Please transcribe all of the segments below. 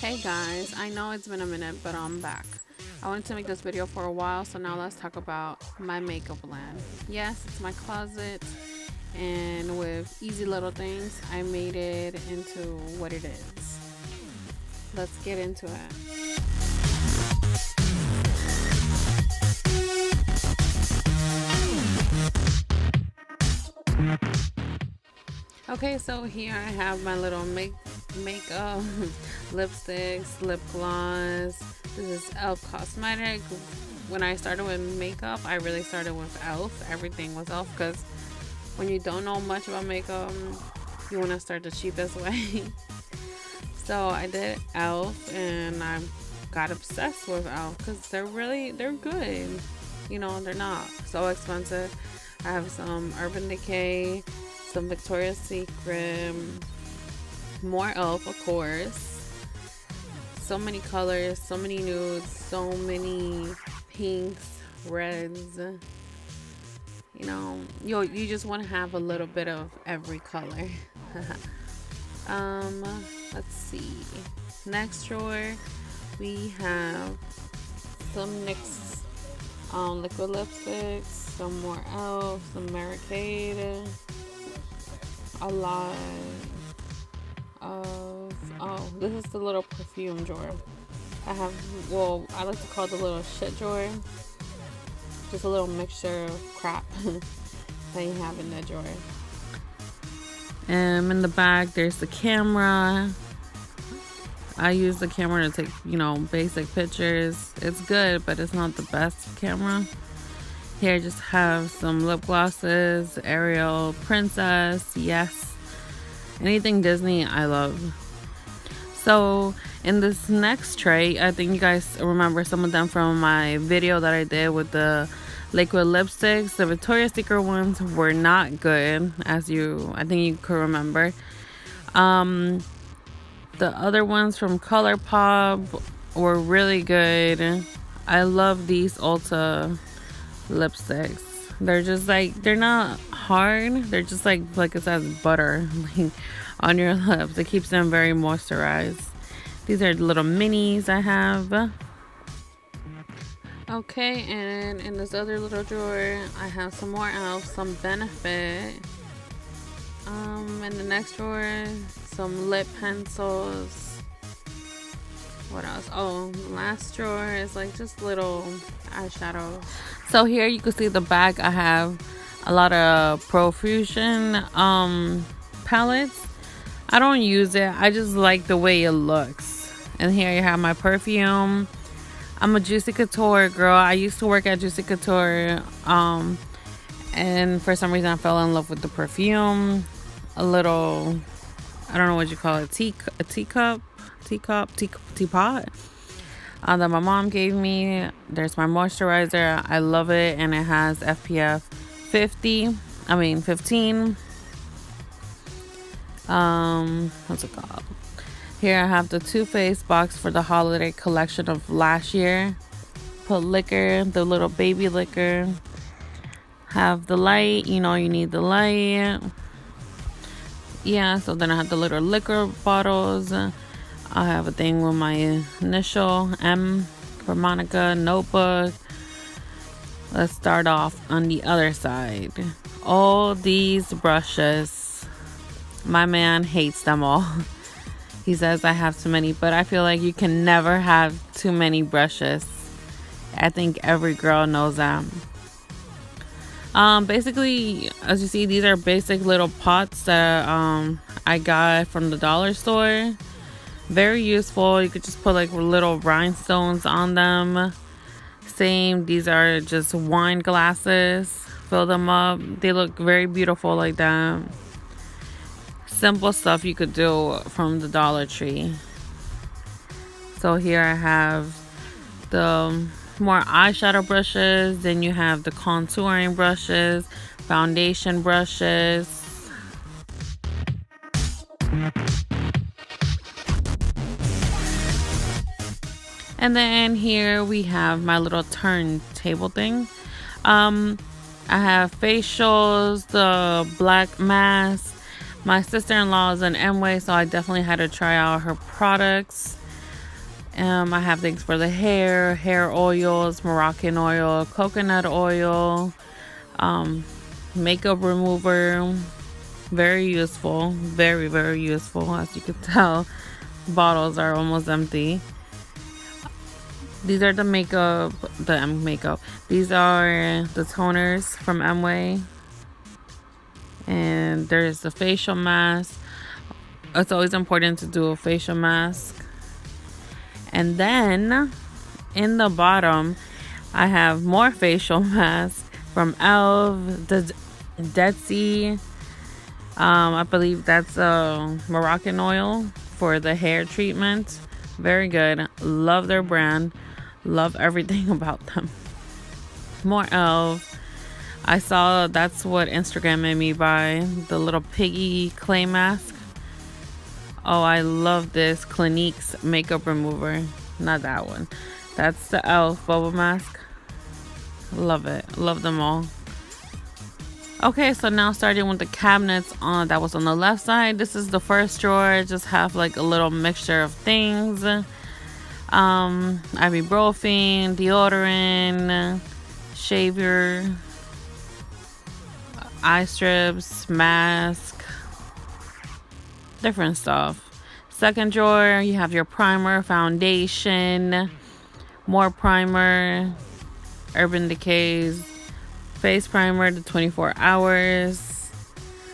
Hey guys, I know it's been a minute, but I'm back. I wanted to make this video for a while, so now let's talk about my makeup land. Yes, it's my closet, and with easy little things, I made it into what it is. Let's get into it. Okay, so here I have my little makeup, lipsticks, lip gloss. This is e.l.f. Cosmetic. When I started with makeup, I really started with e.l.f. Everything was e.l.f. because when you don't know much about makeup, you want to start the cheapest way. So I did e.l.f. and I got obsessed with e.l.f. because they're good. You know, they're not so expensive. I have some Urban Decay, some Victoria's Secret, more e.l.f. of course. So many colors, so many nudes, so many pinks, reds. You know, you just want to have a little bit of every color. Let's see. Next drawer, we have some NYX liquid lipsticks, some more e.l.f., some Mary Kate, a lot of this is the little perfume drawer. I like to call it the little shit drawer. Just a little mixture of crap that you have in that drawer. In the back, there's the camera. I use the camera to take, basic pictures. It's good, but it's not the best camera. Here I just have some lip glosses, Ariel, Princess, yes. Anything Disney, I love. So in this next tray, I think you guys remember some of them from my video that I did with the liquid lipsticks. The Victoria's Secret ones were not good, I think you could remember. The other ones from ColourPop were really good. I love these Ulta lipsticks. They're not hard. They're just like it says butter on your lips. It keeps them very moisturized. These are little minis I have. Okay, and in this other little drawer, I have some more e.l.f., some Benefit. In the next drawer, some lip pencils. What else? Oh, the last drawer is like just little eyeshadows. So here you can see the back. I have a lot of Profusion palettes. I don't use it. I just like the way it looks. And here you have my perfume. I'm a Juicy Couture girl. I used to work at Juicy Couture. And for some reason I fell in love with the perfume. A little, I don't know what you call it, teapot that my mom gave me. There's my moisturizer. I love it, and it has SPF 15. What's it called? Here I have the Too Faced box for the holiday collection of last year. Put liquor, the little baby liquor. Have the light, you need the light. Yeah, so then I have the little liquor bottles. I have a thing with my initial M for Monica, notebook. Let's start off on the other side. All these brushes, my man hates them all. He says I have too many, but I feel like you can never have too many brushes. I think every girl knows that. Basically, as you see, these are basic little pots that I got from the dollar store. Very useful. You could just put like little rhinestones on them. Same, these are just wine glasses. Fill them up. They look very beautiful like that. Simple stuff you could do from the Dollar Tree. So here I have the more eyeshadow brushes. Then you have the contouring brushes, foundation brushes. And then here we have my little turntable thing. I have facials, the black mask. My sister-in-law is an Amway, so I definitely had to try out her products. I have things for the hair oils, Moroccan oil, coconut oil, makeup remover. Very useful, very, very useful. As you can tell, bottles are almost empty. These are the makeup. These are the toners from Amway. And there's the facial mask. It's always important to do a facial mask. And then in the bottom, I have more facial masks from e.l.f., the Dead Sea. I believe that's Moroccan oil for the hair treatment. Very good. Love their brand. Love everything about them. More e.l.f. I saw that's what Instagram made me buy. The little piggy clay mask. Oh, I love this Clinique's makeup remover. Not that one. That's the e.l.f. bubble mask. Love it. Love them all. Okay, so now starting with the cabinets that was on the left side. This is the first drawer. I just have like a little mixture of things. Ibuprofen, deodorant, shaver, eye strips, mask, different stuff. Second drawer, you have your primer, foundation, more primer, Urban Decay's face primer, the 24 hours.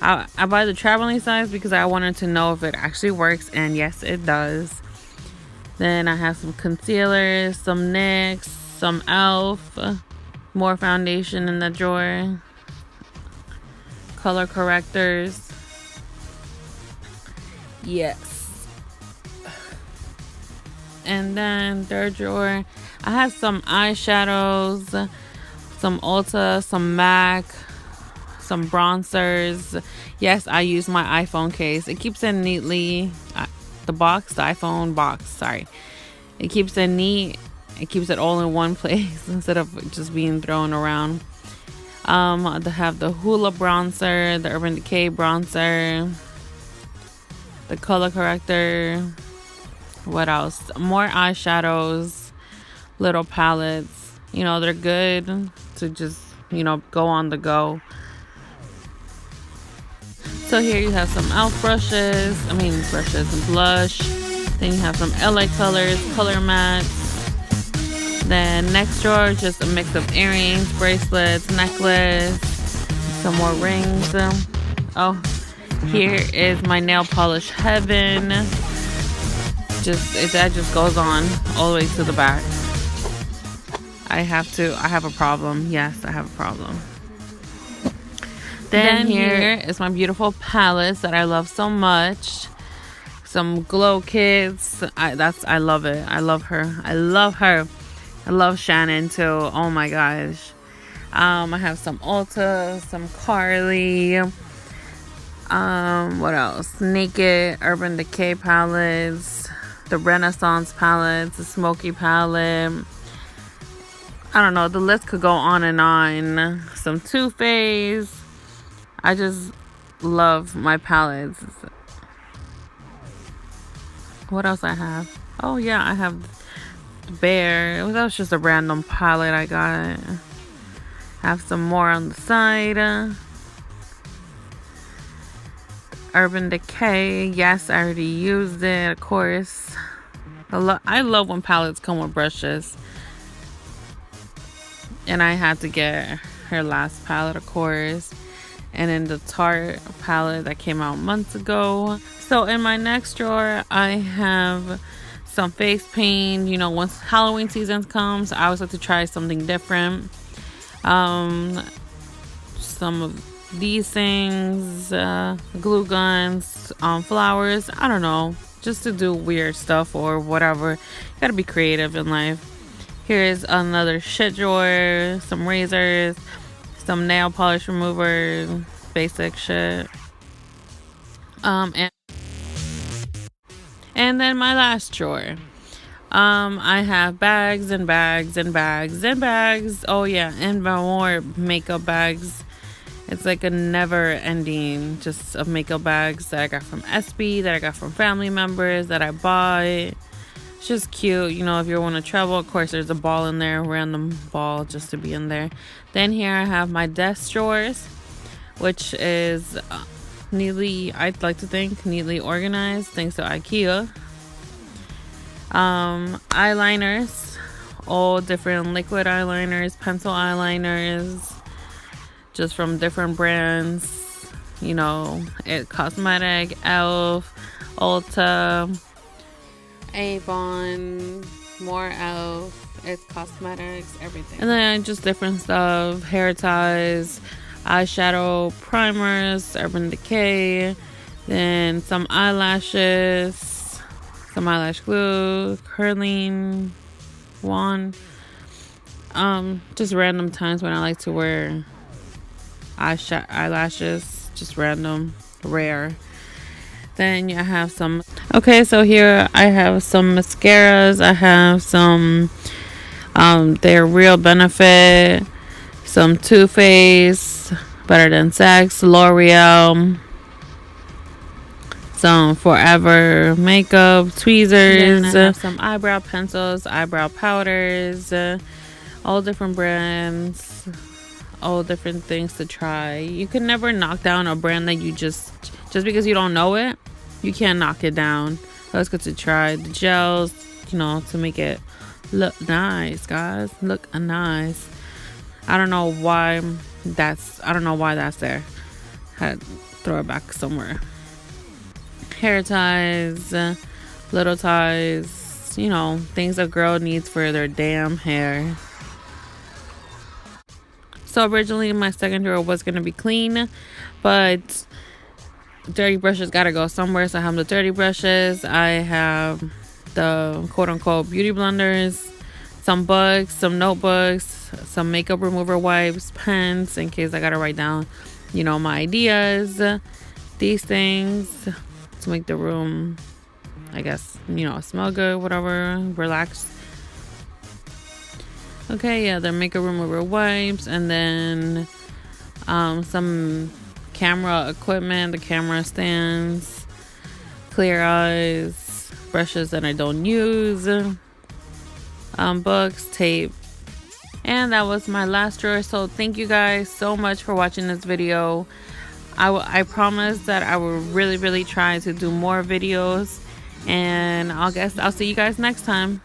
I buy the traveling size because I wanted to know if it actually works, and yes, it does. Then I have some concealers, some NYX, some e.l.f., more foundation in the drawer, color correctors. Yes. And then third drawer, I have some eyeshadows, some Ulta, some MAC, some bronzers. Yes, I use my iPhone case. It keeps it neatly. The iPhone box, sorry. It keeps it neat. It keeps it all in one place instead of just being thrown around. I have the Hoola bronzer, the Urban Decay bronzer, the color corrector. What else? More eyeshadows, little palettes. You know, they're good to just, go on the go. So here you have some e.l.f. brushes and blush. Then you have some LA Colors, color mats. Then next drawer, just a mix of earrings, bracelets, necklace, some more rings. Oh, here is my nail polish heaven. That just goes on all the way to the back. I have a problem. Yes, I have a problem. Then here is my beautiful palettes that I love so much. Some glow kits. I love it. I love her. I love Shannon too. Oh my gosh. I have some Ulta, some Carly. What else? Naked, Urban Decay palettes, the Renaissance palettes, the Smoky palette. I don't know. The list could go on and on. Some Too Faced. I just love my palettes. What else I have? Oh yeah, I have Bear. That was just a random palette I got. Have some more on the side. Urban Decay. Yes, I already used it, of course. I love when palettes come with brushes. And I had to get her last palette, of course. And then the Tarte palette that came out months ago. So in my next drawer, I have some face paint. Once Halloween season comes, I always like to try something different. Some of these things, glue guns, flowers, I don't know, just to do weird stuff or whatever. You gotta be creative in life. Here's another shit drawer, some razors, some nail polish remover, basic shit. And then my last drawer. I have bags and bags and bags and bags. Oh yeah, and more makeup bags. It's like a never ending just of makeup bags that I got from SB, that I got from family members, that I bought. It's just cute, you know, if you want to travel. Of course, there's a ball in there, random ball just to be in there. Then here I have my desk drawers, which is neatly, I'd like to think, neatly organized thanks to IKEA. Eyeliners, all different liquid eyeliners, pencil eyeliners, just from different brands, you know, It Cosmetic, Elf, Ulta, Avon, more Elf, It Cosmetics, everything. And then just different stuff, hair ties, eyeshadow primers, Urban Decay, then some eyelashes, some eyelash glue, curling wand. Just random times when I like to wear eyelashes, just random, rare. Then you have some. Okay, so here I have some mascaras. I have some they're Real Benefit, some Too Faced, Better Than Sex, L'Oreal, some Forever makeup, tweezers. Then I have some eyebrow pencils, eyebrow powders, all different brands, all different things to try. You can never knock down a brand that you just because you don't know it, you can't knock it down. That's good to try. The gels, you know, to make it look nice, guys. Look nice. I don't know why that's there. Had to throw it back somewhere. Hair ties, little ties, you know, things a girl needs for their damn hair. So originally my second drawer was going to be clean, but dirty brushes gotta go somewhere. So I have the dirty brushes. I have the quote-unquote beauty blenders, some books, some notebooks, some makeup remover wipes, pens in case I gotta write down, you know, my ideas. These things to make the room, I guess, you know, smell good, whatever, relax. Okay, yeah, the makeup remover wipes, and then some camera equipment, the camera stands, clear eyes, brushes that I don't use, books, tape. And that was my last drawer. So thank you guys so much for watching this video. I promise that I will really try to do more videos, and I'll see you guys next time.